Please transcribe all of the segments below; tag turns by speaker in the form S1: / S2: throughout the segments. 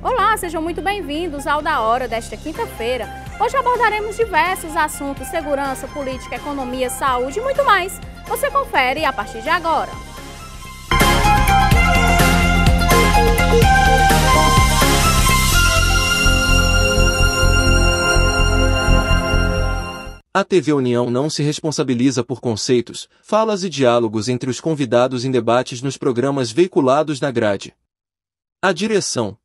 S1: Olá, sejam muito bem-vindos ao Da Hora desta quinta-feira. Hoje abordaremos diversos assuntos: segurança, política, economia, saúde e muito mais. Você confere a partir de agora.
S2: A TV União não se responsabiliza por conceitos, falas e diálogos entre os convidados em debates nos programas veiculados na grade. A direção.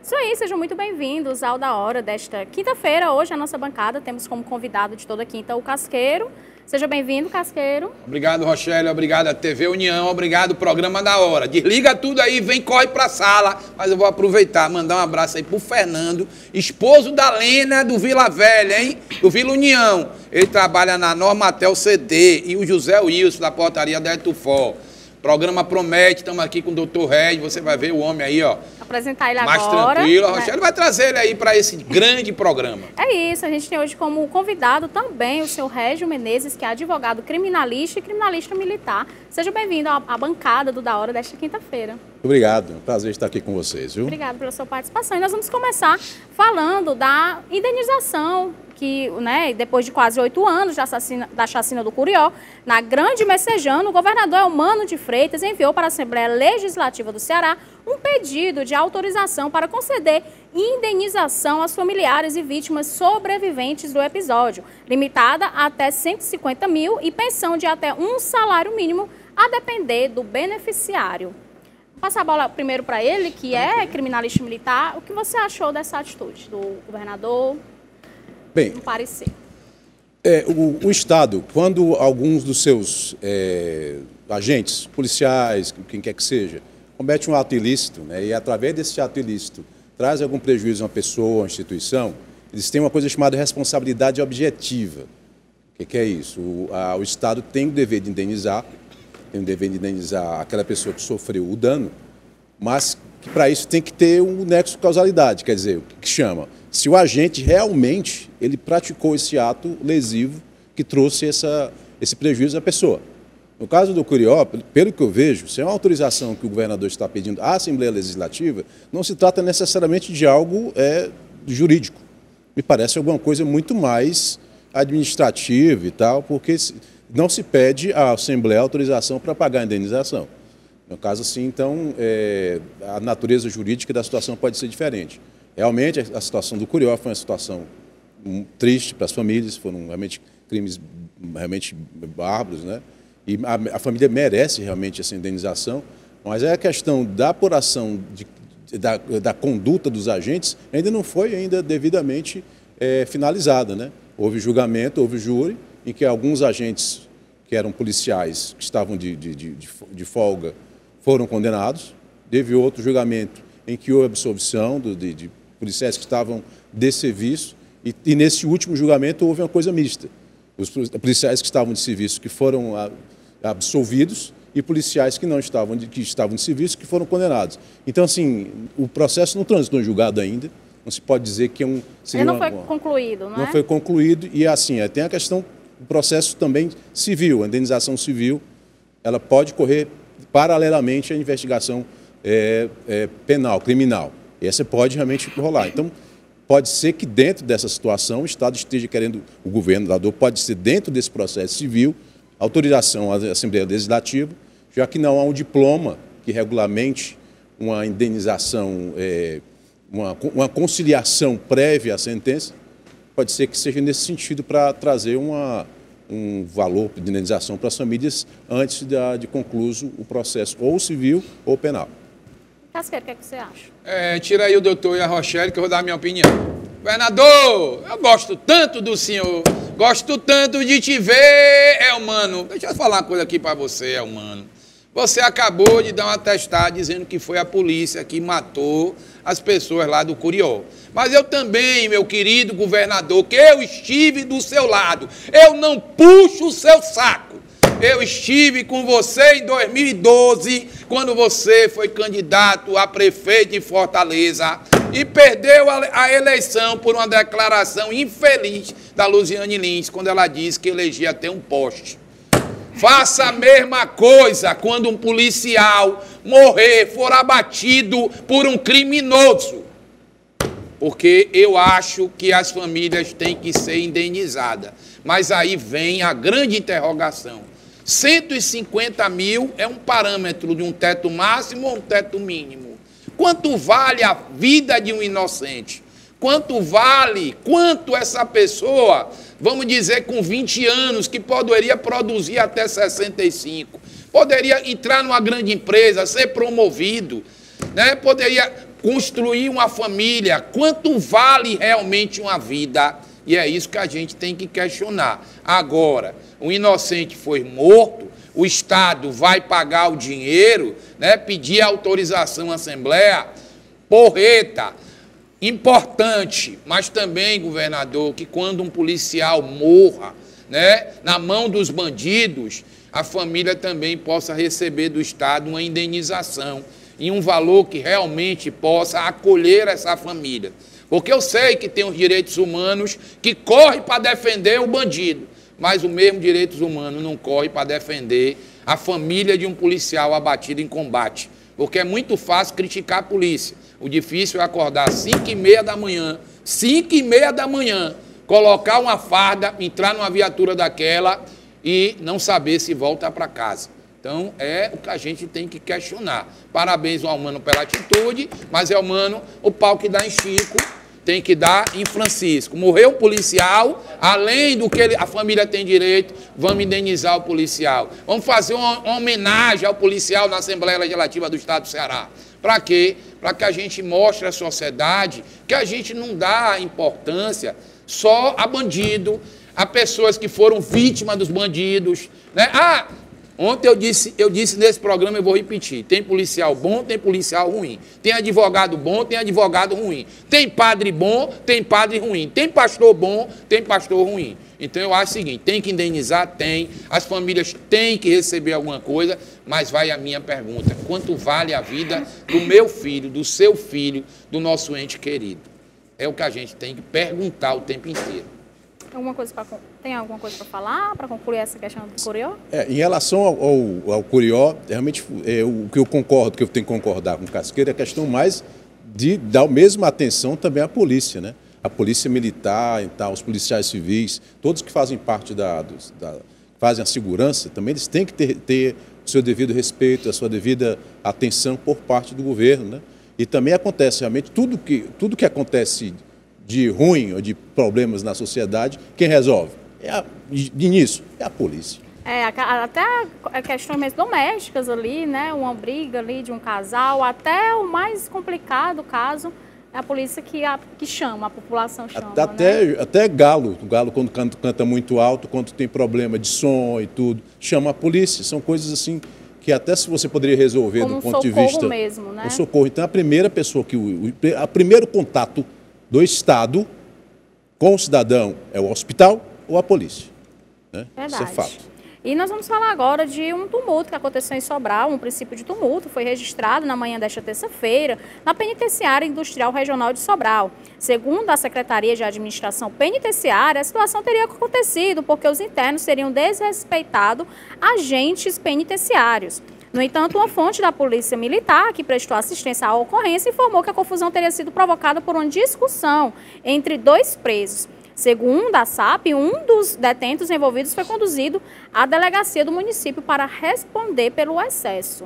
S1: Isso aí, sejam muito bem-vindos ao Da Hora desta quinta-feira. Hoje a nossa bancada temos como convidado de toda quinta o Casqueiro. Seja bem-vindo, Casqueiro.
S3: Obrigado, Rochelle. Obrigado a TV União. Obrigado, programa Da Hora. Desliga tudo aí, vem, corre pra sala. Mas eu vou aproveitar, mandar um abraço aí pro Fernando, esposo da Lena do Vila Velha, hein? Do Vila União. Ele trabalha na Normatel CD. E o José Wilson, da portaria da Etufó. Programa promete, estamos aqui com o Dr. Regis, você vai ver o homem aí, ó.
S1: Apresentar ele
S3: mais
S1: agora.
S3: Tranquilo. A Rochelle vai trazer ele aí para esse grande programa.
S1: É isso, a gente tem hoje como convidado também o seu Régio Menezes, que é advogado criminalista e criminalista militar. Seja bem-vindo à bancada do Da Hora desta quinta-feira.
S4: Obrigado, é um prazer estar aqui com vocês, viu?
S1: Obrigado pela sua participação. E nós vamos começar falando da indenização que, depois de quase 8 anos da chacina do Curió, na Grande Messejana, o governador Eumano de Freitas enviou para a Assembleia Legislativa do Ceará um pedido de autorização para conceder indenização aos familiares e vítimas sobreviventes do episódio, limitada a até 150 mil e pensão de até um salário mínimo, a depender do beneficiário. Vou passar a bola primeiro para ele, que é criminalista militar. O que você achou dessa atitude do governador?
S4: Bem,
S1: no parecer.
S4: O Estado, quando alguns dos seus agentes, policiais, quem quer que seja, comete um ato ilícito, e através desse ato ilícito traz algum prejuízo a uma pessoa, a uma instituição, eles têm uma coisa chamada responsabilidade objetiva. O que é isso? O Estado tem o dever de indenizar, aquela pessoa que sofreu o dano, mas que para isso tem que ter um nexo de causalidade, quer dizer, o que chama? Se o agente realmente ele praticou esse ato lesivo que trouxe esse prejuízo à pessoa. No caso do Curió, pelo que eu vejo, se é uma autorização que o governador está pedindo à Assembleia Legislativa, não se trata necessariamente de algo jurídico. Me parece alguma coisa muito mais administrativa e tal, porque não se pede à Assembleia autorização para pagar a indenização. No caso assim, então, a natureza jurídica da situação pode ser diferente. Realmente, a situação do Curió foi uma situação triste para as famílias, foram realmente crimes realmente bárbaros, E a família merece realmente essa indenização, mas a questão da apuração da conduta dos agentes ainda não foi devidamente finalizada, Houve julgamento, houve júri, em que alguns agentes que eram policiais, que estavam de folga, foram condenados. Teve outro julgamento em que houve absolvição de policiais que estavam de serviço, e nesse último julgamento houve uma coisa mista. Os policiais que estavam de serviço que foram absolvidos e policiais que estavam de serviço que foram condenados. Então, assim, o processo não transitou em julgado ainda, não se pode dizer que
S1: Ele não foi concluído, não é?
S4: Não foi concluído, e assim, tem a questão do processo também civil, a indenização civil, ela pode correr paralelamente à investigação penal, criminal. Essa pode realmente rolar. Então, pode ser que dentro dessa situação o Estado esteja querendo, o governador pode ser dentro desse processo civil, autorização à Assembleia Legislativa, já que não há um diploma que regulamente uma indenização, uma conciliação prévia à sentença, pode ser que seja nesse sentido para trazer um valor de indenização para as famílias antes de concluído o processo ou civil ou penal.
S1: Casqueiro, o que você acha?
S3: Tira aí o doutor e a Rochelle que eu vou dar a minha opinião. Governador, eu gosto tanto do senhor, gosto tanto de te ver, Eumano. Deixa eu falar uma coisa aqui para você, Eumano. Você acabou de dar um atestado dizendo que foi a polícia que matou as pessoas lá do Curió. Mas eu também, meu querido governador, que eu estive do seu lado, eu não puxo o seu saco. Eu estive com você em 2012, quando você foi candidato a prefeito de Fortaleza e perdeu a eleição por uma declaração infeliz da Luziane Lins, quando ela disse que elegia até um poste. Faça a mesma coisa quando um policial morrer, for abatido por um criminoso. Porque eu acho que as famílias têm que ser indenizadas. Mas aí vem a grande interrogação. 150 mil é um parâmetro de um teto máximo ou um teto mínimo? Quanto vale a vida de um inocente? Quanto essa pessoa, vamos dizer, com 20 anos, que poderia produzir até 65, poderia entrar numa grande empresa, ser promovido, né? Poderia construir uma família. Quanto vale realmente uma vida? E é isso que a gente tem que questionar. Agora, o inocente foi morto, o Estado vai pagar o dinheiro, né? Pedir autorização à Assembleia, porreta. Importante, mas também, governador, que quando um policial morra, né, na mão dos bandidos, a família também possa receber do Estado uma indenização em um valor que realmente possa acolher essa família. Porque eu sei que tem os direitos humanos que correm para defender o bandido, mas o mesmo direitos humanos não corre para defender a família de um policial abatido em combate. Porque é muito fácil criticar a polícia. O difícil é acordar às 5h30 da manhã, 5h30 da manhã, colocar uma farda, entrar numa viatura daquela e não saber se volta para casa. Então, é o que a gente tem que questionar. Parabéns ao Mano pela atitude, mas é o Mano, o pau que dá em Chico, tem que dar em Francisco. Morreu um policial, além do que a família tem direito, vamos indenizar o policial. Vamos fazer uma homenagem ao policial na Assembleia Legislativa do Estado do Ceará. Para quê? Para que a gente mostre à sociedade que a gente não dá importância só a bandido, a pessoas que foram vítimas dos bandidos, né? Ontem eu disse nesse programa, eu vou repetir, tem policial bom, tem policial ruim. Tem advogado bom, tem advogado ruim. Tem padre bom, tem padre ruim. Tem pastor bom, tem pastor ruim. Então eu acho o seguinte, tem que indenizar? Tem. As famílias têm que receber alguma coisa, mas vai a minha pergunta. Quanto vale a vida do meu filho, do seu filho, do nosso ente querido? É o que a gente tem que perguntar o tempo inteiro.
S1: Tem alguma coisa para falar, para concluir essa questão do Curió?
S4: Em relação ao Curió, realmente o que eu concordo, que eu tenho que concordar com o Casqueiro, é a questão mais de dar a mesma atenção também à polícia, né? A polícia militar e tal, os policiais civis, todos que fazem parte fazem a segurança, também eles têm que ter o seu devido respeito, a sua devida atenção por parte do governo, né? E também acontece realmente tudo que acontece de ruim ou de problemas na sociedade, quem resolve? De início, é a polícia.
S1: Até questões mesmo domésticas ali, né? Uma briga ali de um casal, até o mais complicado caso, é a polícia que chama, a população chama.
S4: Até galo, o galo quando canta muito alto, quando tem problema de som e tudo, chama a polícia. São coisas assim que até se você poderia resolver do ponto de vista...
S1: mesmo, né?
S4: O socorro. Então, a primeira pessoa o primeiro contato do Estado com o cidadão é o hospital ou a polícia. Né?
S1: Verdade.
S4: Isso é fato.
S1: E nós vamos falar agora de um tumulto que aconteceu em Sobral, um princípio de tumulto, foi registrado na manhã desta terça-feira na Penitenciária Industrial Regional de Sobral. Segundo a Secretaria de Administração Penitenciária, a situação teria acontecido porque os internos teriam desrespeitado agentes penitenciários. No entanto, uma fonte da Polícia Militar, que prestou assistência à ocorrência, informou que a confusão teria sido provocada por uma discussão entre dois presos. Segundo a SAP, um dos detentos envolvidos foi conduzido à delegacia do município para responder pelo excesso.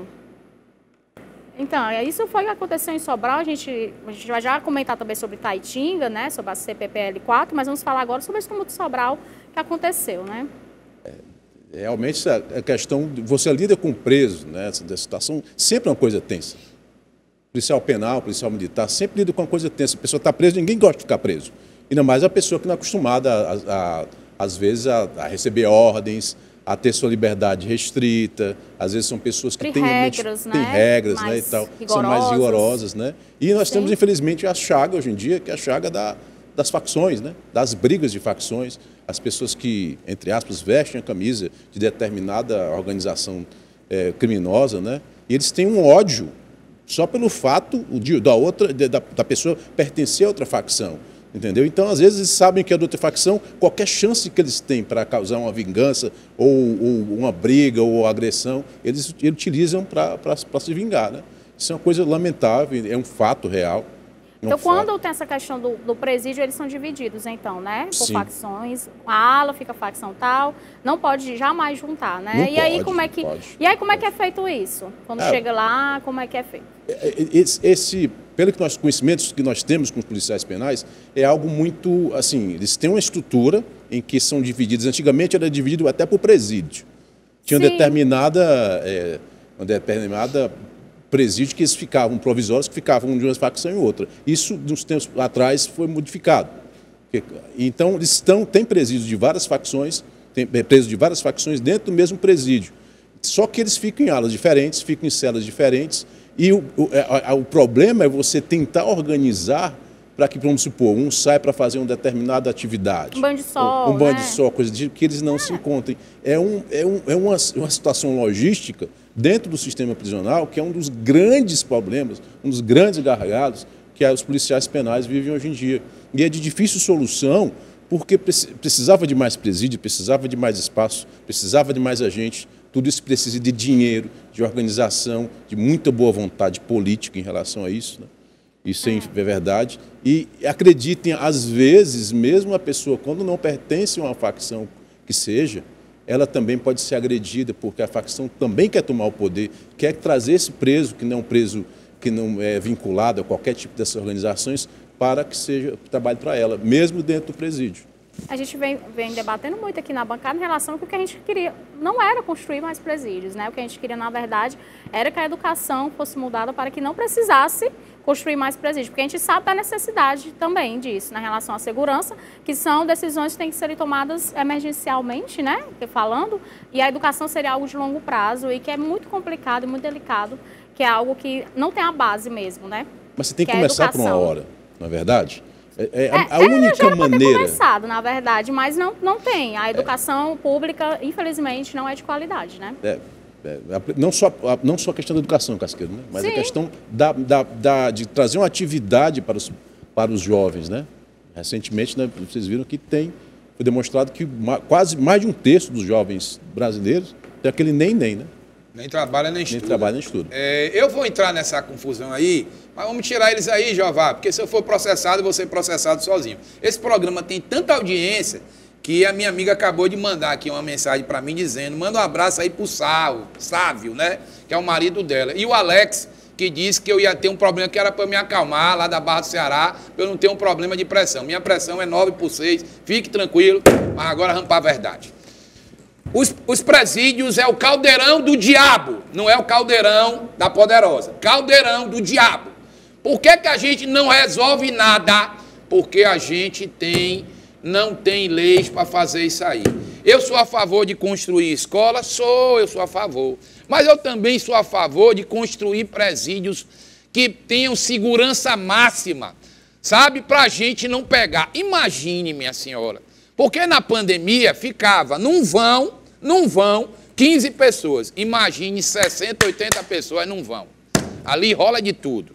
S1: Então, isso foi o que aconteceu em Sobral. A gente vai já comentar também sobre Itaitinga, né, sobre a CPPL-4, mas vamos falar agora sobre esse tumulto de Sobral que aconteceu, né?
S4: Realmente, a questão, você lida com preso, né, essa situação, sempre é uma coisa tensa. Policial penal, policial militar, sempre lida com uma coisa tensa. A pessoa está presa, ninguém gosta de ficar preso. Ainda mais a pessoa que não é acostumada, às vezes, a receber ordens, a ter sua liberdade restrita, às vezes são pessoas que têm
S1: regras,
S4: têm regras, né, e
S1: mais
S4: tal,
S1: rigorosas.
S4: são mais rigorosas, né? E nós temos, infelizmente, a chaga hoje em dia, que é a chaga das facções, né? Das brigas de facções, as pessoas que, entre aspas, vestem a camisa de determinada organização criminosa, né? E eles têm um ódio só pelo fato da pessoa pertencer a outra facção. Entendeu? Então, às vezes, eles sabem que é de outra facção, qualquer chance que eles têm para causar uma vingança, ou uma briga, ou agressão, eles utilizam para se vingar, né? Isso é uma coisa lamentável, é um fato real.
S1: Então, quando tem essa questão do presídio, eles são divididos, então, né? Por facções. A ala fica facção tal, não pode jamais juntar, né?
S4: Não
S1: e aí,
S4: pode,
S1: como é que,
S4: pode.
S1: E aí, como é que é feito isso? Quando chega lá, como é que é feito?
S4: Pelo que nós conhecimentos que nós temos com os policiais penais, é algo muito, assim, eles têm uma estrutura em que são divididos. Antigamente era dividido até por presídio. Tinha uma determinada presídio que eles ficavam provisórios, que ficavam de uma facção em outra. Isso, uns tempos atrás, foi modificado. Então, eles têm presídios de várias facções, tem presos de várias facções dentro do mesmo presídio. Só que eles ficam em alas diferentes, ficam em celas diferentes. E o problema é você tentar organizar para que, vamos supor, um sai para fazer uma determinada atividade.
S1: Um banho de sol,
S4: um banho de sol, coisa de que eles não se encontrem. É uma situação logística dentro do sistema prisional que é um dos grandes problemas, um dos grandes gargalos que os policiais penais vivem hoje em dia. E é de difícil solução porque precisava de mais presídio, precisava de mais espaço, precisava de mais agentes. Tudo isso precisa de dinheiro, de organização, de muita boa vontade política em relação a isso, né? Isso é verdade. E acreditem, às vezes, mesmo a pessoa, quando não pertence a uma facção que seja, ela também pode ser agredida, porque a facção também quer tomar o poder, quer trazer esse preso, que não é vinculado a qualquer tipo dessas organizações, para que trabalhe para ela, mesmo dentro do presídio.
S1: A gente vem debatendo muito aqui na bancada em relação ao que a gente queria. Não era construir mais presídios, né? O que a gente queria, na verdade, era que a educação fosse mudada para que não precisasse construir mais presídios. Porque a gente sabe da necessidade também disso, na relação à segurança, que são decisões que têm que serem tomadas emergencialmente, né? Falando, e a educação seria algo de longo prazo e que é muito complicado e muito delicado, que é algo que não tem a base mesmo, né?
S4: Mas você tem que começar por uma hora, não é verdade? A
S1: única
S4: já maneira.
S1: Ter começado, na verdade, mas não tem. A educação pública, infelizmente, não é de qualidade, né?
S4: Não só a questão da educação, Casqueiro, né? Mas a questão de trazer uma atividade para os jovens, né? Recentemente, né, vocês viram que foi demonstrado que quase mais de um terço dos jovens brasileiros tem aquele nem, né?
S3: Nem trabalha nem estuda.
S4: Nem trabalha nem estuda.
S3: Eu vou entrar nessa confusão aí, mas vamos tirar eles aí, Jeová, porque se eu for processado, eu vou ser processado sozinho. Esse programa tem tanta audiência que a minha amiga acabou de mandar aqui uma mensagem para mim dizendo, manda um abraço aí pro Sávio, né? Que é o marido dela. E o Alex, que disse que eu ia ter um problema que era para me acalmar lá da Barra do Ceará, para eu não ter um problema de pressão. Minha pressão é 9/6, fique tranquilo, mas agora vamos para a verdade. Os presídios é o caldeirão do diabo, não é o caldeirão da poderosa. Caldeirão do diabo. Por que a gente não resolve nada? Porque a gente não tem leis para fazer isso aí. Eu sou a favor de construir escola? Eu sou a favor. Mas eu também sou a favor de construir presídios que tenham segurança máxima, sabe? Para a gente não pegar. Imagine, minha senhora, porque na pandemia ficava num vão, 15 pessoas. Imagine 60, 80 pessoas num vão. Ali rola de tudo,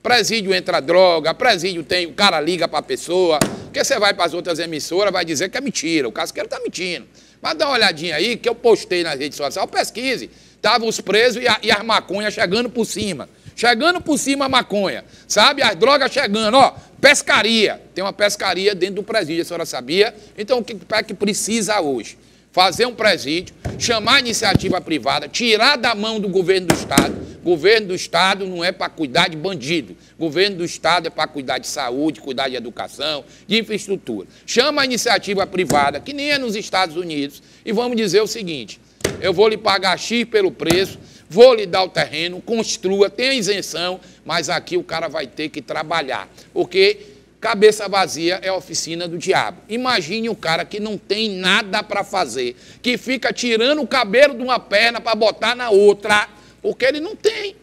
S3: Presídio entra droga, presídio tem, o cara liga para a pessoa, porque você vai para as outras emissoras, vai dizer que é mentira, o Casqueiro está mentindo. Mas dá uma olhadinha aí, que eu postei nas redes sociais, pesquise. Estavam os presos e as maconhas chegando por cima. Chegando por cima a maconha, sabe? As drogas chegando, pescaria. Tem uma pescaria dentro do presídio, a senhora sabia? Então o que é que precisa hoje? Fazer um presídio, chamar a iniciativa privada, tirar da mão do governo do Estado. Governo do Estado não é para cuidar de bandido. Governo do Estado é para cuidar de saúde, cuidar de educação, de infraestrutura. Chama a iniciativa privada, que nem é nos Estados Unidos, e vamos dizer o seguinte, eu vou lhe pagar X pelo preço, vou lhe dar o terreno, construa, tem isenção, mas aqui o cara vai ter que trabalhar, porque Cabeça vazia é a oficina do diabo. Imagine o cara que não tem nada para fazer, que fica tirando o cabelo de uma perna para botar na outra, porque ele não tem.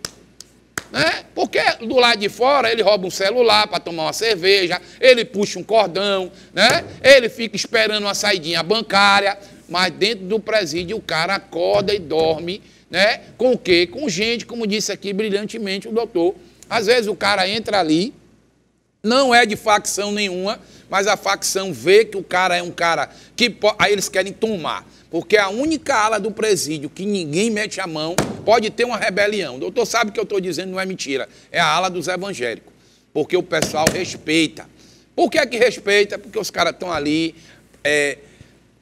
S3: Né? Porque do lado de fora ele rouba um celular para tomar uma cerveja, ele puxa um cordão, né? Ele fica esperando uma saidinha bancária, mas dentro do presídio o cara acorda e dorme, né? Com o quê? Com gente, como disse aqui brilhantemente o doutor. Às vezes o cara entra ali, não é de facção nenhuma, mas a facção vê que o cara é um cara que... Aí eles querem tomar, porque a única ala do presídio que ninguém mete a mão pode ter uma rebelião. O doutor sabe o que eu estou dizendo, não é mentira. É a ala dos evangélicos, porque o pessoal respeita. Por que é que respeita? Porque os caras estão ali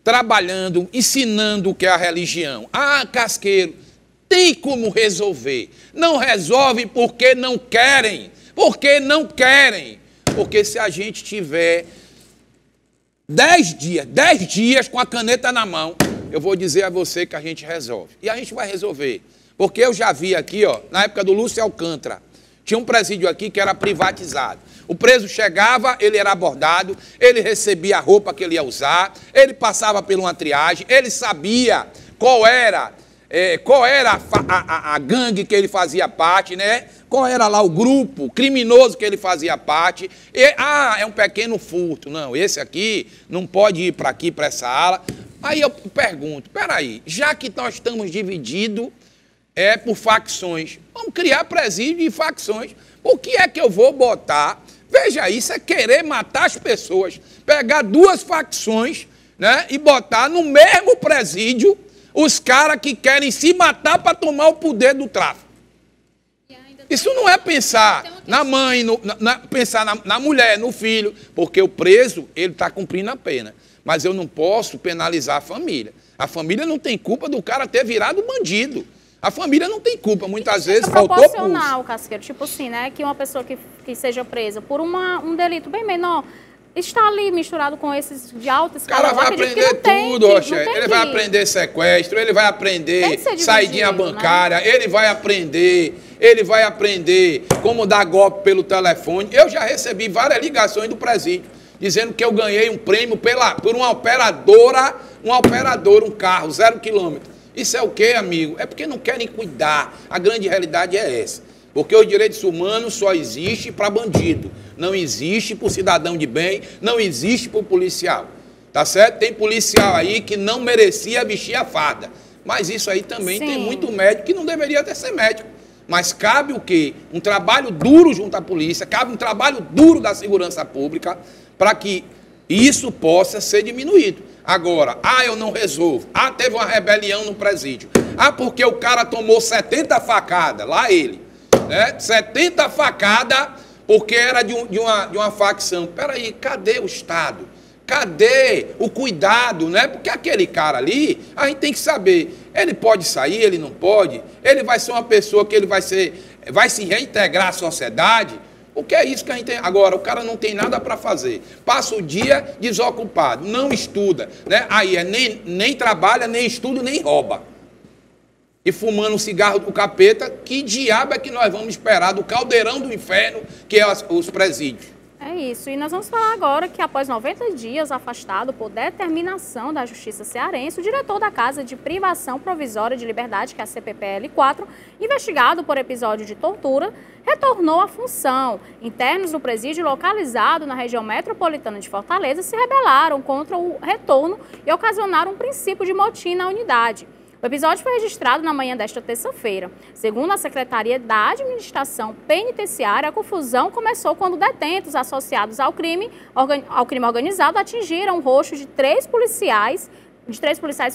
S3: trabalhando, ensinando o que é a religião. Ah, Casqueiro, tem como resolver. Não resolve porque não querem. Porque não querem. Porque se a gente tiver 10 dias com a caneta na mão, eu vou dizer a você que a gente resolve. E a gente vai resolver. Porque eu já vi aqui, ó, na época do Lúcio Alcântara, tinha um presídio aqui que era privatizado. O preso chegava, ele era abordado, ele recebia a roupa que ele ia usar, ele passava por uma triagem, ele sabia qual era a gangue que ele fazia parte, né? Qual era lá o grupo criminoso que ele fazia parte. É um pequeno furto. Não, esse aqui não pode ir para aqui, para essa ala. Aí eu pergunto, peraí, já que nós estamos divididos por facções, vamos criar presídio de facções. O que é que eu vou botar? Veja, isso é querer matar as pessoas. Pegar duas facções, né, e botar no mesmo presídio os caras que querem se matar para tomar o poder do tráfico. Isso não é pensar na mãe, pensar na mulher, no filho, porque o preso, ele está cumprindo a pena. Mas eu não posso penalizar a família. A família não tem culpa do cara ter virado bandido. A família não tem culpa, muitas vezes faltou pulso.
S1: Proporcional, Casqueiro, tipo assim, né, que uma pessoa que seja presa por um delito bem menor está ali misturado com esses de alta escala.
S3: O cara vai aprender tudo, Rocher. Ele vai aprender sequestro, ele vai aprender saidinha bancária, né? Ele vai aprender como dar golpe pelo telefone. Eu já recebi várias ligações do presídio, dizendo que eu ganhei um prêmio por uma operadora, um carro, 0 quilômetro. Isso é o quê, amigo? É porque não querem cuidar. A grande realidade é essa. Porque os direitos humanos só existem para bandido. Não existe para o cidadão de bem, não existe para o policial. Tá certo? Tem policial aí que não merecia vestir a farda. Mas isso aí também tem muito médico que não deveria até ser médico. Mas cabe o quê? Um trabalho duro junto à polícia, cabe um trabalho duro da segurança pública para que isso possa ser diminuído. Agora, eu não resolvo. Teve uma rebelião no presídio. Porque o cara tomou 70 facadas, lá ele. Né? 70 facadas porque era de uma facção. Peraí, cadê o Estado? Cadê o cuidado, né? Porque aquele cara ali, a gente tem que saber, ele pode sair, ele não pode, ele vai ser uma pessoa que ele vai se reintegrar à sociedade. O que é isso que a gente tem? Agora, o cara não tem nada para fazer. Passa o dia desocupado, não estuda, né? Aí nem trabalha, nem estuda, nem rouba. E fumando um cigarro do capeta, que diabo é que nós vamos esperar do caldeirão do inferno, que é os presídios?
S1: É isso. E nós vamos falar agora que após 90 dias afastado por determinação da Justiça Cearense, o diretor da Casa de Privação Provisória de Liberdade, que é a CPPL-4, investigado por episódio de tortura, retornou à função. Internos do presídio localizado na região metropolitana de Fortaleza se rebelaram contra o retorno e ocasionaram um princípio de motim na unidade. O episódio foi registrado na manhã desta terça-feira. Segundo a Secretaria da Administração Penitenciária, a confusão começou quando detentos associados ao crime organizado atingiram o rosto de três policiais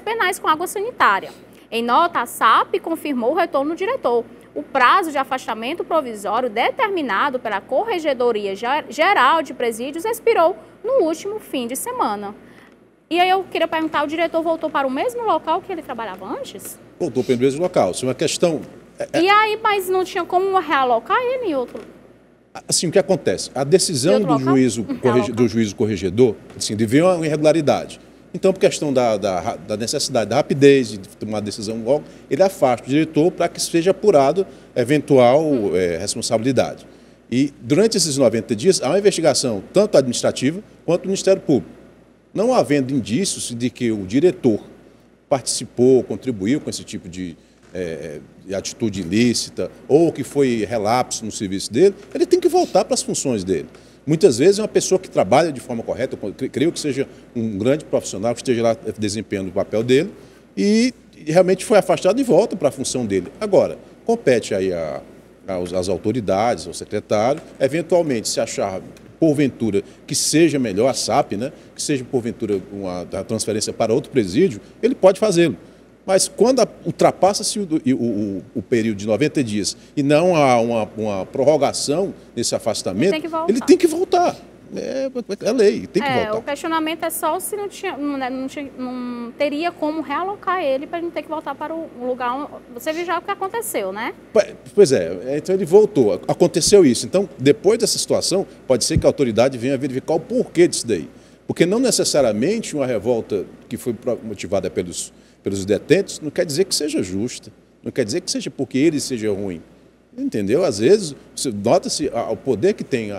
S1: penais com água sanitária. Em nota, a SAP confirmou o retorno do diretor. O prazo de afastamento provisório determinado pela Corregedoria Geral de Presídios expirou no último fim de semana. E aí eu queria perguntar, o diretor voltou para o mesmo local que ele trabalhava antes?
S4: Voltou para o mesmo local. Isso é uma questão...
S1: E aí, mas não tinha como realocar ele em outro?
S4: Assim, o que acontece? A decisão do juízo corregedor, assim, devia uma irregularidade. Então, por questão da necessidade, da rapidez de tomar a decisão logo, ele afasta o diretor para que seja apurado eventual responsabilidade. E durante esses 90 dias, há uma investigação tanto administrativa quanto do Ministério Público. Não havendo indícios de que o diretor participou, contribuiu com esse tipo de atitude ilícita ou que foi relapso no serviço dele, ele tem que voltar para as funções dele. Muitas vezes é uma pessoa que trabalha de forma correta, eu creio que seja um grande profissional que esteja lá desempenhando o papel dele e realmente foi afastado e volta para a função dele. Agora, compete aí às autoridades, ao secretário, eventualmente se achar porventura que seja melhor a SAP, né, que seja porventura a transferência para outro presídio, ele pode fazê-lo. Mas quando ultrapassa-se o período de 90 dias e não há uma prorrogação nesse afastamento, ele tem que voltar. É lei, tem que voltar.
S1: O questionamento é só se não teria como realocar ele para ele não ter que voltar para o lugar onde... Você viu já o que aconteceu, né?
S4: Pois é, então ele voltou, aconteceu isso. Então, depois dessa situação, pode ser que a autoridade venha verificar o porquê disso daí. Porque não necessariamente uma revolta que foi motivada pelos detentos não quer dizer que seja justa, não quer dizer que seja porque ele seja ruim. Entendeu? Às vezes, nota-se o poder que tem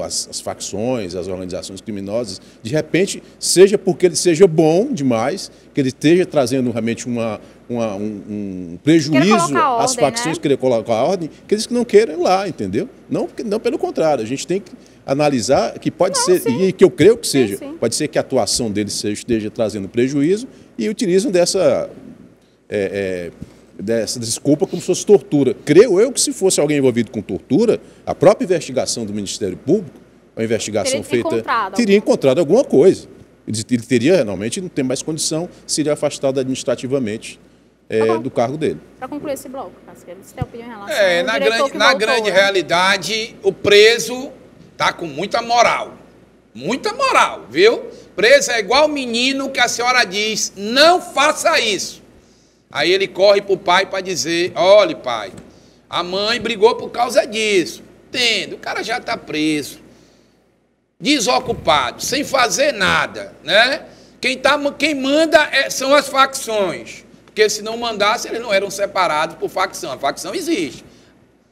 S4: as facções, as organizações criminosas, de repente, seja porque ele seja bom demais, que ele esteja trazendo realmente um prejuízo às facções, né? Querer colocar a ordem, que eles não queiram ir lá, entendeu? Não pelo contrário, a gente tem que analisar que pode ser, sim. E que eu creio que seja, sim. Pode ser que a atuação deles esteja trazendo prejuízo e utilizam dessa desculpa como se fosse tortura. Creio eu que se fosse alguém envolvido com tortura, a própria investigação do Ministério Público, a investigação feita, teria encontrado alguma coisa. Ele teria, realmente, não tem mais condição, seria afastado administrativamente do cargo dele.
S1: Para concluir esse bloco, Casqueiro, você tem opinião em relação
S3: na grande realidade, o preso está com muita moral, viu? Preso é igual o menino que a senhora diz, não faça isso. Aí ele corre para o pai para dizer, olha pai, a mãe brigou por causa disso. Entende? O cara já está preso, desocupado, sem fazer nada, né? Quem manda são as facções, porque se não mandasse, eles não eram separados por facção. A facção existe,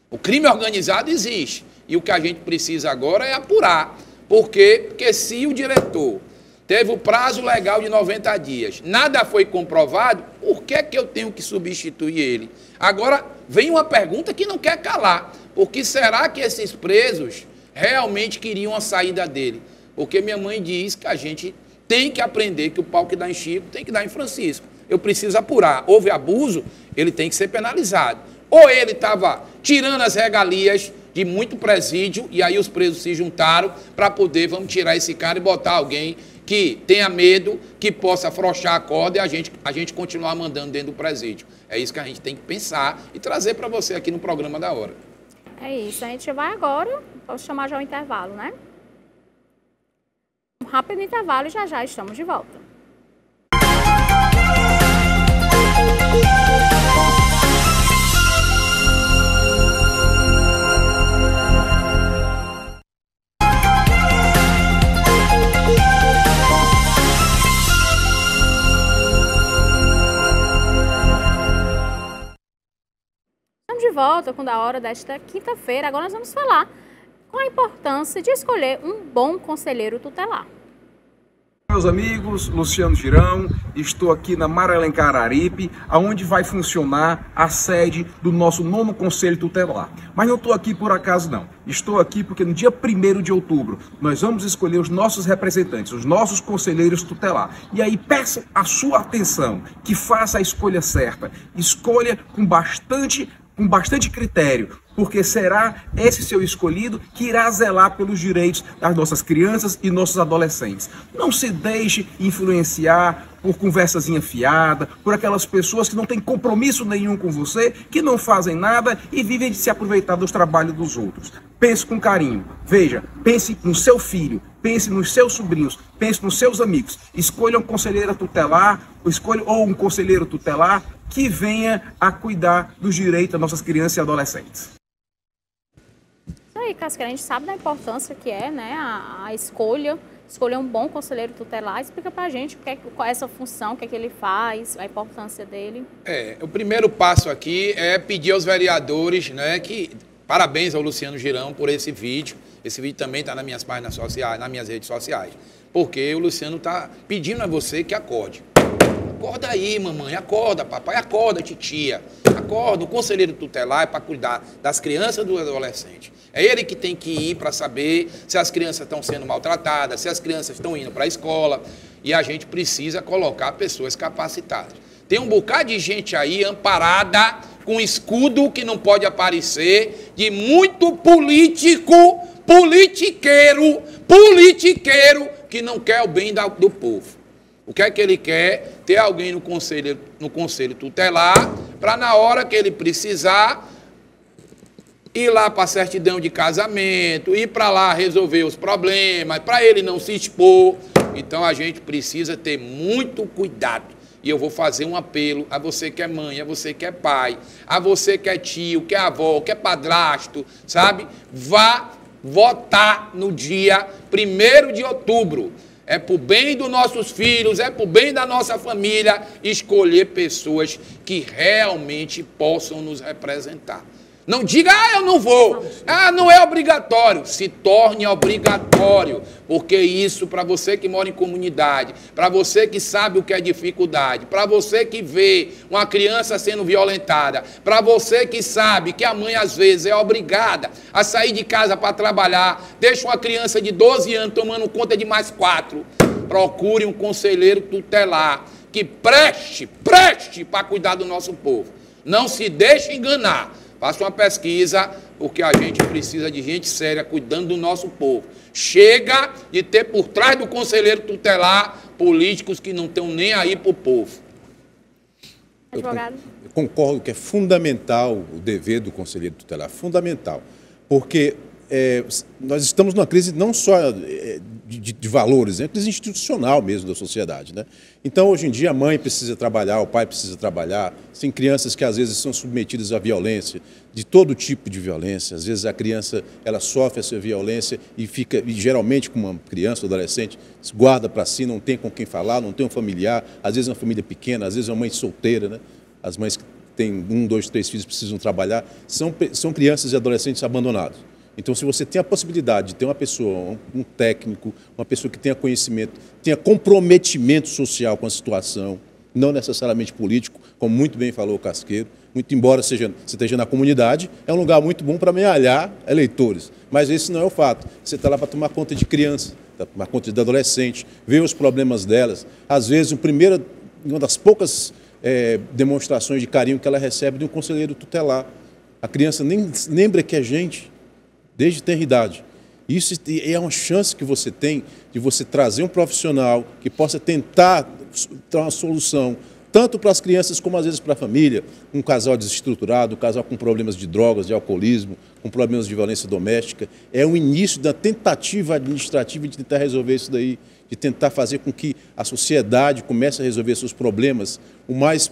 S3: o crime organizado existe, e o que a gente precisa agora é apurar. Por quê? Porque se o diretor teve o prazo legal de 90 dias, nada foi comprovado, por que eu tenho que substituir ele? Agora, vem uma pergunta que não quer calar. Por que será que esses presos realmente queriam a saída dele? Porque minha mãe diz que a gente tem que aprender que o pau que dá em Chico tem que dar em Francisco. Eu preciso apurar. Houve abuso, ele tem que ser penalizado. Ou ele estava tirando as regalias de muito presídio, e aí os presos se juntaram para poder, vamos tirar esse cara e botar alguém que tenha medo, que possa afrouxar a corda e a gente continuar mandando dentro do presídio. É isso que a gente tem que pensar e trazer para você aqui no programa da hora.
S1: É isso, a gente vai agora, posso chamar já o intervalo, né? Um rápido intervalo e já estamos de volta. De volta com Da Hora desta quinta-feira. Agora nós vamos falar com a importância de escolher um bom conselheiro tutelar.
S5: Meus amigos, Luciano Girão, estou aqui na Mara Alencar Araripe, onde vai funcionar a sede do nosso 9º Conselho Tutelar. Mas não estou aqui por acaso não, estou aqui porque no dia 1º de outubro nós vamos escolher os nossos representantes, os nossos conselheiros tutelar. E aí peço a sua atenção, que faça a escolha certa, escolha com bastante critério, porque será esse seu escolhido que irá zelar pelos direitos das nossas crianças e nossos adolescentes. Não se deixe influenciar por conversazinha fiada, por aquelas pessoas que não têm compromisso nenhum com você, que não fazem nada e vivem de se aproveitar dos trabalhos dos outros. Pense com carinho. Veja, pense no seu filho, pense nos seus sobrinhos, pense nos seus amigos. Escolha um conselheiro tutelar, ou um conselheiro tutelar que venha a cuidar dos direitos das nossas crianças e adolescentes.
S1: Isso aí, Casqueira, a gente sabe da importância que é, né, a escolher um bom conselheiro tutelar. Explica pra gente qual é essa função, o que é que ele faz, a importância dele.
S3: O primeiro passo aqui é pedir aos vereadores, né, que Parabéns ao Luciano Girão por esse vídeo. Esse vídeo também está nas minhas páginas sociais, nas minhas redes sociais. Porque o Luciano está pedindo a você que acorde. Acorda aí, mamãe, acorda, papai, acorda, titia. Acorda, o conselheiro tutelar é para cuidar das crianças e do adolescente. É ele que tem que ir para saber se as crianças estão sendo maltratadas, se as crianças estão indo para a escola. E a gente precisa colocar pessoas capacitadas. Tem um bocado de gente aí amparada com escudo que não pode aparecer, de muito politiqueiro que não quer o bem do povo. O que é que ele quer? Ter alguém no conselho tutelar, para na hora que ele precisar, ir lá para a certidão de casamento, ir para lá resolver os problemas, para ele não se expor. Então a gente precisa ter muito cuidado. E eu vou fazer um apelo a você que é mãe, a você que é pai, a você que é tio, que é avó, que é padrasto, sabe? Vá votar no dia 1º de outubro. É para o bem dos nossos filhos, é para o bem da nossa família, escolher pessoas que realmente possam nos representar. Não diga, eu não vou. Não é obrigatório. Se torne obrigatório. Porque isso, para você que mora em comunidade, para você que sabe o que é dificuldade, para você que vê uma criança sendo violentada, para você que sabe que a mãe, às vezes, é obrigada a sair de casa para trabalhar, deixa uma criança de 12 anos tomando conta de mais 4, procure um conselheiro tutelar que preste para cuidar do nosso povo. Não se deixe enganar. Faça uma pesquisa, porque a gente precisa de gente séria cuidando do nosso povo. Chega de ter por trás do conselheiro tutelar políticos que não estão nem aí para o povo.
S1: Advogado?
S4: Eu concordo que é fundamental o dever do conselheiro tutelar, fundamental, porque nós estamos numa crise não só de valores, é uma crise institucional mesmo da sociedade, né? Então, hoje em dia, a mãe precisa trabalhar, o pai precisa trabalhar, tem crianças que às vezes são submetidas à violência, de todo tipo de violência, às vezes a criança ela sofre essa violência e fica, e geralmente com uma criança ou adolescente, se guarda para si, não tem com quem falar, não tem um familiar, às vezes é uma família pequena, às vezes é uma mãe solteira, né? As mães que têm 1, 2, 3 filhos precisam trabalhar, são crianças e adolescentes abandonados. Então, se você tem a possibilidade de ter uma pessoa, um técnico, uma pessoa que tenha conhecimento, tenha comprometimento social com a situação, não necessariamente político, como muito bem falou o Casqueiro, muito embora você esteja na comunidade, é um lugar muito bom para amealhar eleitores. Mas esse não é o fato. Você está lá para tomar conta de criança, para tomar conta de adolescente, ver os problemas delas. Às vezes, uma das poucas demonstrações de carinho que ela recebe de um conselheiro tutelar. A criança nem lembra que é gente, desde ter idade. Isso é uma chance que você tem de você trazer um profissional que possa tentar dar uma solução, tanto para as crianças como às vezes para a família, um casal desestruturado, um casal com problemas de drogas, de alcoolismo, com problemas de violência doméstica. É o início da tentativa administrativa de tentar resolver isso daí, de tentar fazer com que a sociedade comece a resolver seus problemas o mais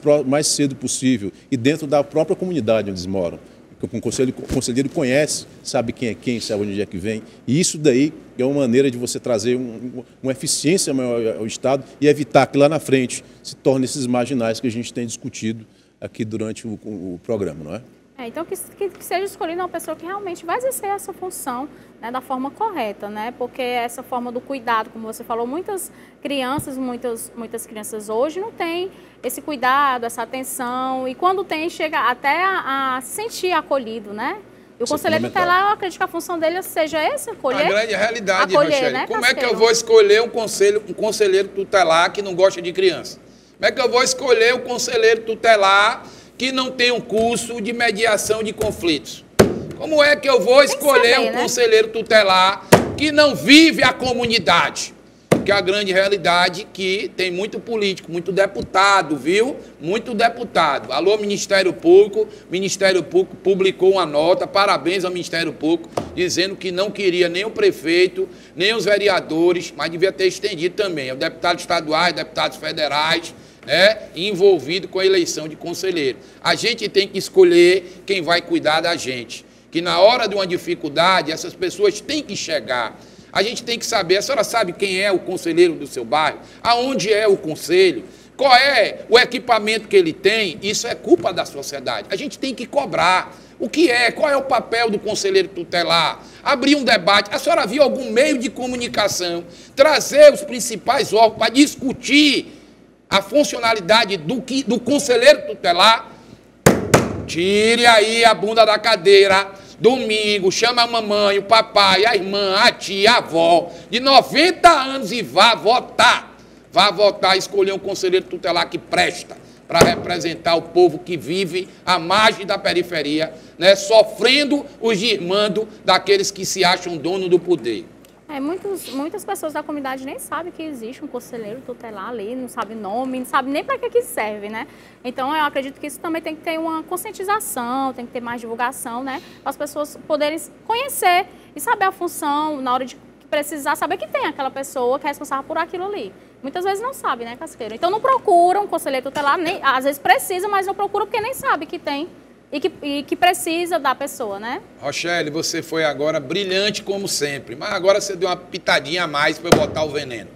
S4: cedo possível e dentro da própria comunidade onde eles moram. O conselheiro conhece, sabe quem é quem, sabe onde é que vem. E isso daí é uma maneira de você trazer uma eficiência maior ao Estado e evitar que lá na frente se torne esses marginais que a gente tem discutido aqui durante o programa, não é?
S1: Então, que seja escolhida uma pessoa que realmente vai exercer essa função, né, da forma correta, né? Porque essa forma do cuidado, como você falou, muitas crianças hoje não têm esse cuidado, essa atenção, e quando tem, chega até a se sentir acolhido, né? E o conselheiro tutelar, eu acredito que a função dele seja essa, acolher. A
S3: grande realidade, Rochelle, né, como é que eu vou escolher um conselheiro tutelar que não gosta de criança? Como é que eu vou escolher o conselheiro tutelar que não tem um curso de mediação de conflitos? Como é que eu vou escolher um conselheiro tutelar que não vive a comunidade? Porque a grande realidade é que tem muito político, muito deputado, viu? Muito deputado. Alô, Ministério Público. O Ministério Público publicou uma nota, parabéns ao Ministério Público, dizendo que não queria nem o prefeito, nem os vereadores, mas devia ter estendido também, os deputados estaduais, deputados federais, envolvido com a eleição de conselheiro. A gente tem que escolher quem vai cuidar da gente. Que na hora de uma dificuldade, essas pessoas têm que chegar. A gente tem que saber, a senhora sabe quem é o conselheiro do seu bairro? Aonde é o conselho? Qual é o equipamento que ele tem? Isso é culpa da sociedade. A gente tem que cobrar. O que é? Qual é o papel do conselheiro tutelar? Abrir um debate. A senhora viu algum meio de comunicação trazer os principais órgãos para discutir a funcionalidade do conselheiro tutelar? Tire aí a bunda da cadeira. Domingo, chama a mamãe, o papai, a irmã, a tia, a avó, de 90 anos e vá votar. Vá votar e escolher um conselheiro tutelar que presta para representar o povo que vive à margem da periferia, né, sofrendo o girmando daqueles que se acham dono do poder.
S1: Muitas pessoas da comunidade nem sabem que existe um conselheiro tutelar ali, não sabe o nome, não sabe nem para que serve, né? Então, eu acredito que isso também tem que ter uma conscientização, tem que ter mais divulgação, né? Para as pessoas poderem conhecer e saber a função, na hora de precisar, saber que tem aquela pessoa que é responsável por aquilo ali. Muitas vezes não sabe, né, Casqueiro? Então, não procuram um conselheiro tutelar, nem, às vezes precisa, mas não procura porque nem sabe que tem. E que precisa da pessoa, né?
S3: Rochelle, você foi agora brilhante como sempre, mas agora você deu uma pitadinha a mais para eu botar o veneno.